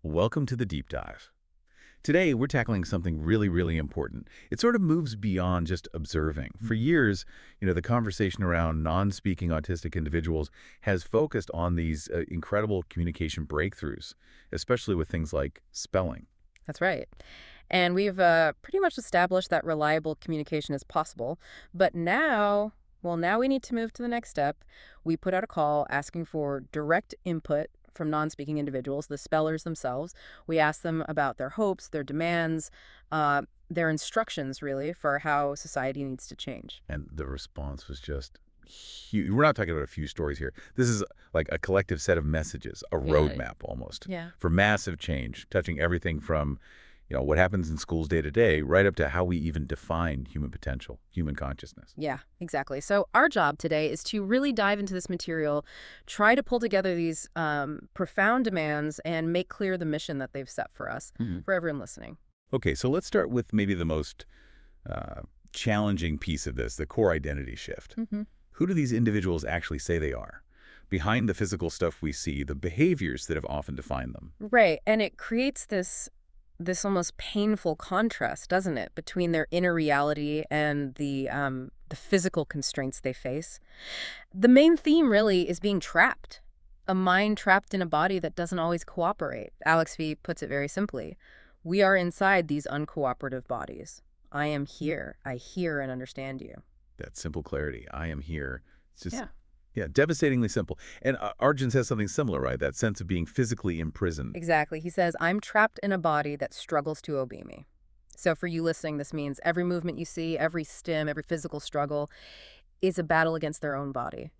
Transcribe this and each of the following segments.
Welcome to the deep dive. Today, we're tackling something really, really important. It sort of moves beyond just observing. For years, the conversation around non-speaking autistic individuals has focused on these incredible communication breakthroughs, especially with things like spelling. That's right. And we've pretty much established that reliable communication is possible. But now we need to move to the next step. We put out a call asking for direct input from non-speaking individuals, the spellers themselves. We asked them about their hopes, their demands, their instructions, really, for how society needs to change. And the response was just huge. We're not talking about a few stories here. This is like a collective set of messages, a Yeah. roadmap almost, Yeah. for massive change, touching everything from what happens in schools day to day, right up to how we even define human potential, human consciousness. Yeah, exactly. So our job today is to really dive into this material, try to pull together these profound demands and make clear the mission that they've set for us, Mhm. for everyone listening. Okay, so let's start with maybe the most uh, challenging piece of this, the core identity shift. Hmm. Who do these individuals actually say they are? Behind the physical stuff we see, the behaviors that have often defined them. Right, and it creates this almost painful contrast, doesn't it, between their inner reality and the physical constraints they face. The main theme really is being trapped, a mind trapped in a body that doesn't always cooperate. Alex V puts it very simply. We are inside these uncooperative bodies. I am here. I hear and understand you. That simple clarity, I am here. It's just, Yeah. yeah, devastatingly simple. And Arjun says something similar, right? That sense of being physically imprisoned. Exactly. He says, I'm trapped in a body that struggles to obey me. So for you listening, this means every movement you see, every stim, every physical struggle is a battle against their own body,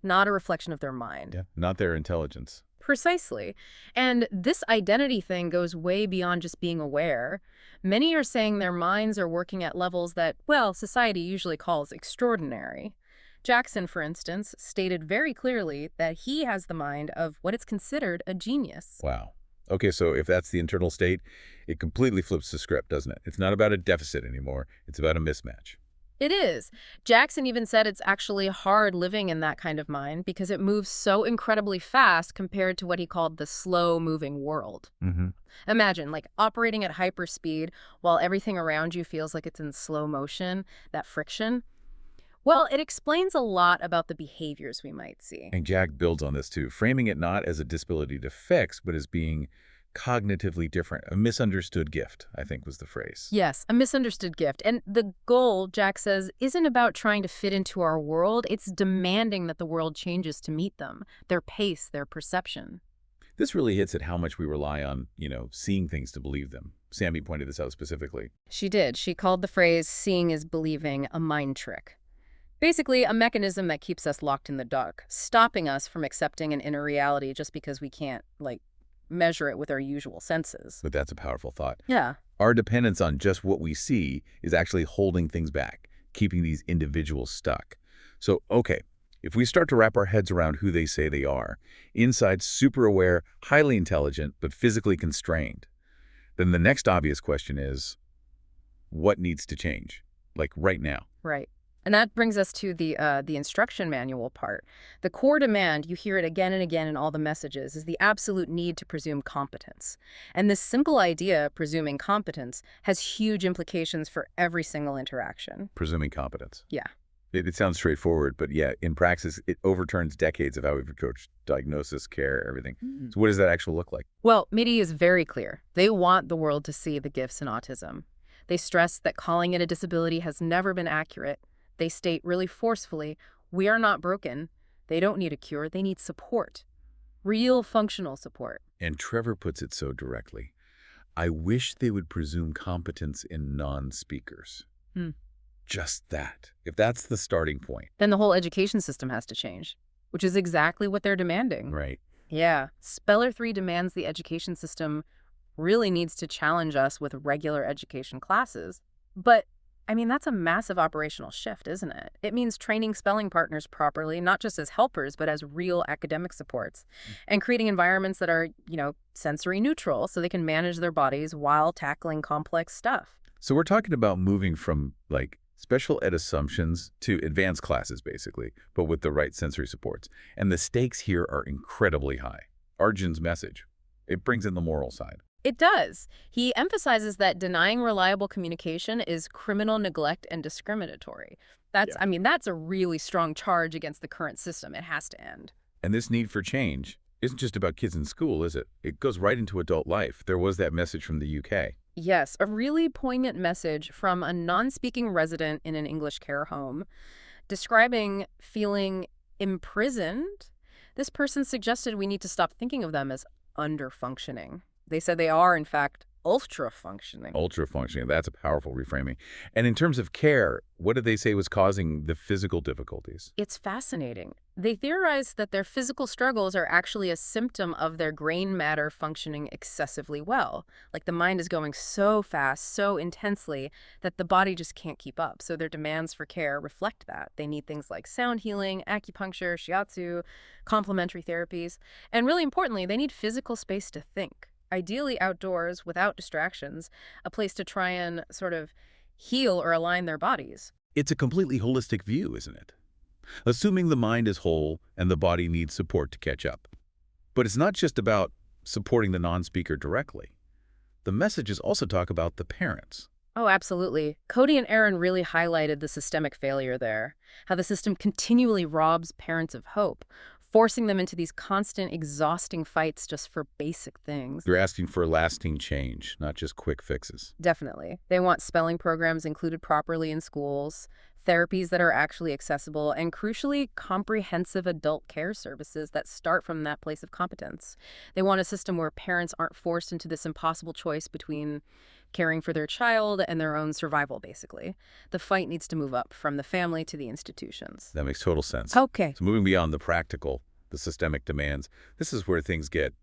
not a reflection of their mind. Yeah, not their intelligence. Precisely. And this identity thing goes way beyond just being aware. Many are saying their minds are working at levels that, well, society usually calls extraordinary. Jackson, for instance, stated very clearly that he has the mind of what is considered a genius. Wow. Okay, so if that's the internal state, it completely flips the script, doesn't it? It's not about a deficit anymore. It's about a mismatch. It is. Jackson even said it's actually hard living in that kind of mind because it moves so incredibly fast compared to what he called the slow-moving world. Mm-hmm. Imagine, like, operating at hyperspeed while everything around you feels like it's in slow motion, that friction. Well, it explains a lot about the behaviors we might see. And Jack builds on this too, framing it not as a disability to fix, but as being cognitively different. A misunderstood gift, I think was the phrase. Yes, a misunderstood gift. And the goal, Jack says, isn't about trying to fit into our world. It's demanding that the world changes to meet them, their pace, their perception. This really hits at how much we rely on, seeing things to believe them. Sammy pointed this out specifically. She did. She called the phrase seeing is believing a mind trick. Basically, a mechanism that keeps us locked in the dark, stopping us from accepting an inner reality just because we can't, measure it with our usual senses. But that's a powerful thought. Yeah. Our dependence on just what we see is actually holding things back, keeping these individuals stuck. So, okay, if we start to wrap our heads around who they say they are, inside super aware, highly intelligent, but physically constrained, then the next obvious question is, what needs to change? Like right now. Right. And that brings us to the instruction manual part. The core demand, you hear it again and again in all the messages, is the absolute need to presume competence. And this simple idea, presuming competence, has huge implications for every single interaction. Presuming competence. Yeah. It sounds straightforward, but yeah, in praxis, it overturns decades of how we've approached diagnosis, care, everything. So what does that actually look like? Well, MIDI is very clear. They want the world to see the gifts in autism. They stress that calling it a disability has never been accurate. They state really forcefully, we are not broken. They don't need a cure. They need support. Real functional support. And Trevor puts it so directly. I wish they would presume competence in non-speakers. Hmm. Just that. If that's the starting point. Then the whole education system has to change, which is exactly what they're demanding. Right. Yeah. Speller 3 demands the education system really needs to challenge us with regular education classes. But that's a massive operational shift, isn't it? It means training spelling partners properly, not just as helpers, but as real academic supports, and creating environments that are, sensory neutral so they can manage their bodies while tackling complex stuff. So we're talking about moving from special ed assumptions to advanced classes, basically, but with the right sensory supports. And the stakes here are incredibly high. Arjun's message, It brings in the moral side. It does. He emphasizes that denying reliable communication is criminal neglect and discriminatory. Yeah. I mean, that's a really strong charge against the current system. It has to end. And this need for change isn't just about kids in school, is it? It goes right into adult life. There was that message from the UK. Yes, a really poignant message from a non-speaking resident in an English care home describing feeling imprisoned. This person suggested we need to stop thinking of them as under-functioning. They said they are, in fact, ultra-functioning. Ultra functioning, that's a powerful reframing. And in terms of care, what did they say was causing the physical difficulties? It's fascinating. They theorized that their physical struggles are actually a symptom of their brain matter functioning excessively well. Like the mind is going so fast, so intensely, that the body just can't keep up. So their demands for care reflect that. They need things like sound healing, acupuncture, shiatsu, complementary therapies. And really importantly, they need physical space to think. Ideally outdoors, without distractions, a place to try and sort of heal or align their bodies. It's a completely holistic view, isn't it? Assuming the mind is whole and the body needs support to catch up. But it's not just about supporting the non-speaker directly. The messages also talk about the parents. Oh, absolutely. Cody and Aaron really highlighted the systemic failure there, how the system continually robs parents of hope, forcing them into these constant, exhausting fights just for basic things. They're asking for lasting change, not just quick fixes. Definitely. They want spelling programs included properly in schools, therapies that are actually accessible, and crucially, comprehensive adult care services that start from that place of competence. They want a system where parents aren't forced into this impossible choice between caring for their child and their own survival, basically. The fight needs to move up from the family to the institutions. That makes total sense. Okay. So moving beyond the practical, the systemic demands, this is where things get,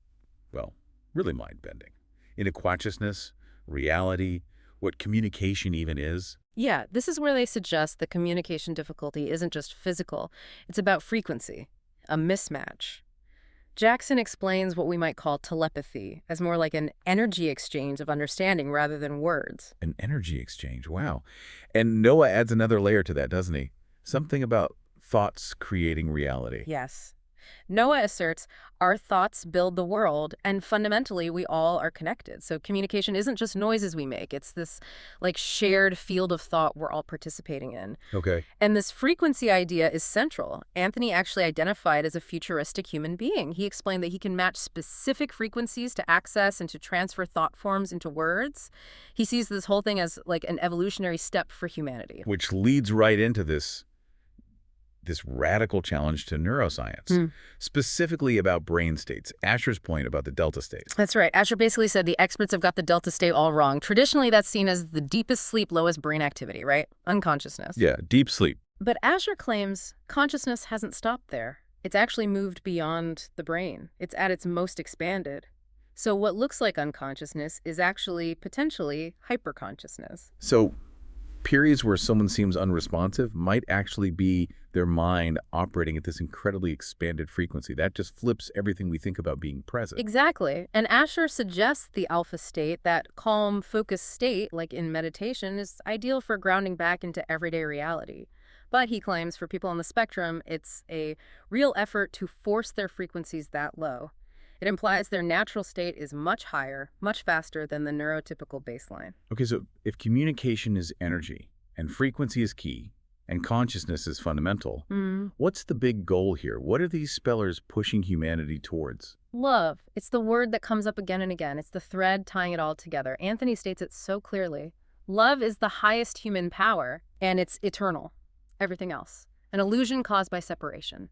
well, really mind-bending. Inequaciousness, reality, what communication even is. Yeah, this is where they suggest the communication difficulty isn't just physical. It's about frequency, a mismatch. Jackson explains what we might call telepathy as more like an energy exchange of understanding rather than words. An energy exchange, wow. And Noah adds another layer to that, doesn't he? Something about thoughts creating reality. Yes. Noah asserts our thoughts build the world, and fundamentally we all are connected. So communication isn't just noises we make. It's this like shared field of thought we're all participating in. Okay. And this frequency idea is central. Anthony actually identified as a futuristic human being. He explained that he can match specific frequencies to access and to transfer thought forms into words. He sees this whole thing as like an evolutionary step for humanity. Which leads right into this radical challenge to neuroscience, specifically about brain states. Asher's point about the delta states. That's right. Asher basically said the experts have got the delta state all wrong. Traditionally, that's seen as the deepest sleep, lowest brain activity, right? Unconsciousness. Yeah, deep sleep. But Asher claims consciousness hasn't stopped there. It's actually moved beyond the brain. It's at its most expanded. So what looks like unconsciousness is actually potentially hyperconsciousness. So periods where someone seems unresponsive might actually be their mind operating at this incredibly expanded frequency. That just flips everything we think about being present. Exactly. And Asher suggests the alpha state, that calm, focused state, like in meditation, is ideal for grounding back into everyday reality. But he claims for people on the spectrum, it's a real effort to force their frequencies that low. It implies their natural state is much higher, much faster than the neurotypical baseline. Okay, so if communication is energy and frequency is key and consciousness is fundamental, what's the big goal here? What are these spellers pushing humanity towards? Love. It's the word that comes up again and again. It's the thread tying it all together. Anthony states it so clearly. Love is the highest human power, and it's eternal. Everything else. An illusion caused by separation.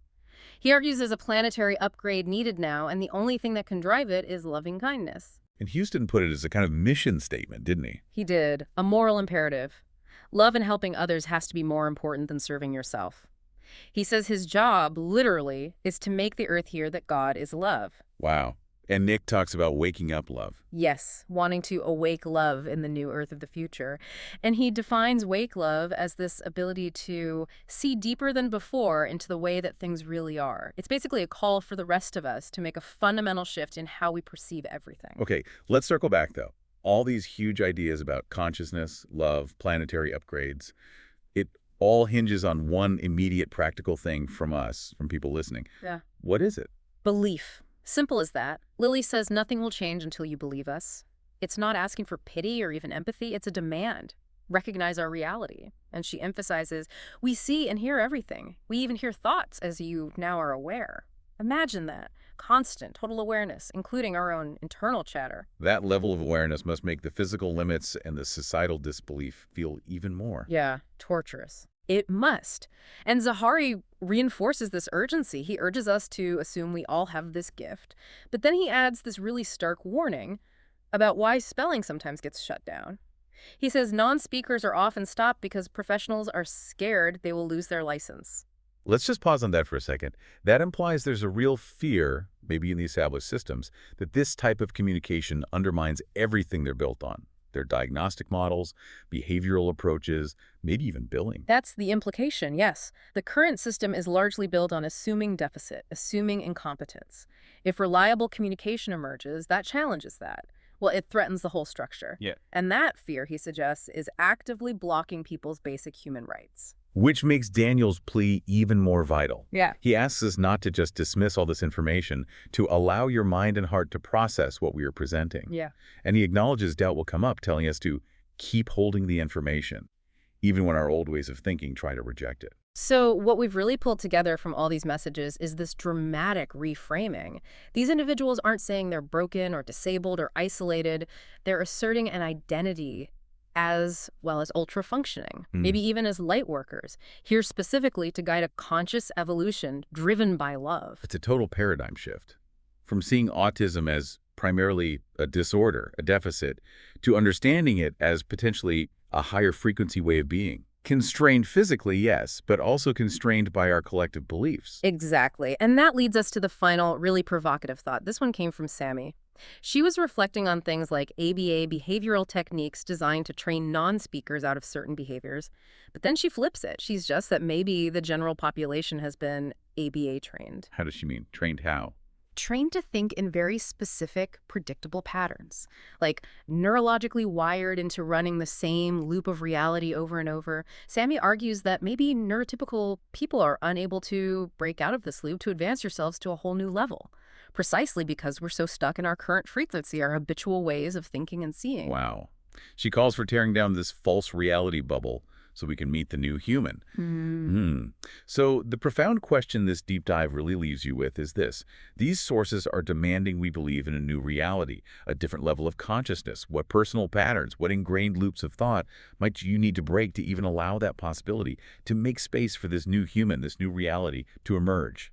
He argues there's a planetary upgrade needed now, and the only thing that can drive it is loving kindness. And Houston put it as a kind of mission statement, didn't he? He did. A moral imperative. Love and helping others has to be more important than serving yourself. He says his job, literally, is to make the earth hear that God is love. Wow. And Nick talks about waking up love. Yes, wanting to awake love in the new earth of the future. And he defines wake love as this ability to see deeper than before into the way that things really are. It's basically a call for the rest of us to make a fundamental shift in how we perceive everything. Okay, let's circle back, though. All these huge ideas about consciousness, love, planetary upgrades, it all hinges on one immediate practical thing from us, from people listening. Yeah. What is it? Belief. Simple as that. Lily says nothing will change until you believe us. It's not asking for pity or even empathy, it's a demand. Recognize our reality. And she emphasizes, we see and hear everything. We even hear thoughts, as you now are aware. Imagine that. Constant, total awareness, including our own internal chatter. That level of awareness must make the physical limits and the societal disbelief feel even more. Yeah, torturous. It must. And Zahari reinforces this urgency. He urges us to assume we all have this gift. But then he adds this really stark warning about why spelling sometimes gets shut down. He says non-speakers are often stopped because professionals are scared they will lose their license. Let's just pause on that for a second. That implies there's a real fear, maybe in the established systems, that this type of communication undermines everything they're built on. Their diagnostic models, behavioral approaches, maybe even billing. That's the implication, yes. The current system is largely built on assuming deficit, assuming incompetence. If reliable communication emerges, that challenges that. Well, it threatens the whole structure. Yeah. And that fear, he suggests, is actively blocking people's basic human rights. Which makes Daniel's plea even more vital. Yeah. He asks us not to just dismiss all this information, to allow your mind and heart to process what we are presenting. Yeah. And he acknowledges doubt will come up, telling us to keep holding the information, even when our old ways of thinking try to reject it. So what we've really pulled together from all these messages is this dramatic reframing. These individuals aren't saying they're broken or disabled or isolated. They're asserting an identity as well as ultra-functioning, maybe even as light workers, here specifically to guide a conscious evolution driven by love. It's a total paradigm shift. From seeing autism as primarily a disorder, a deficit, to understanding it as potentially a higher frequency way of being. Constrained physically, yes, but also constrained by our collective beliefs. Exactly. And that leads us to the final, really provocative thought. This one came from Sammy. She was reflecting on things like ABA behavioral techniques designed to train non-speakers out of certain behaviors. But then she flips it. She's just that maybe the general population has been ABA trained. How does she mean? Trained how? Trained to think in very specific, predictable patterns, like neurologically wired into running the same loop of reality over and over. Sammy argues that maybe neurotypical people are unable to break out of this loop to advance yourselves to a whole new level, precisely because we're so stuck in our current frequency, our habitual ways of thinking and seeing. Wow. She calls for tearing down this false reality bubble so we can meet the new human. So the profound question this deep dive really leaves you with is this. These sources are demanding we believe in a new reality, a different level of consciousness. What personal patterns, what ingrained loops of thought might you need to break to even allow that possibility, to make space for this new human, this new reality to emerge?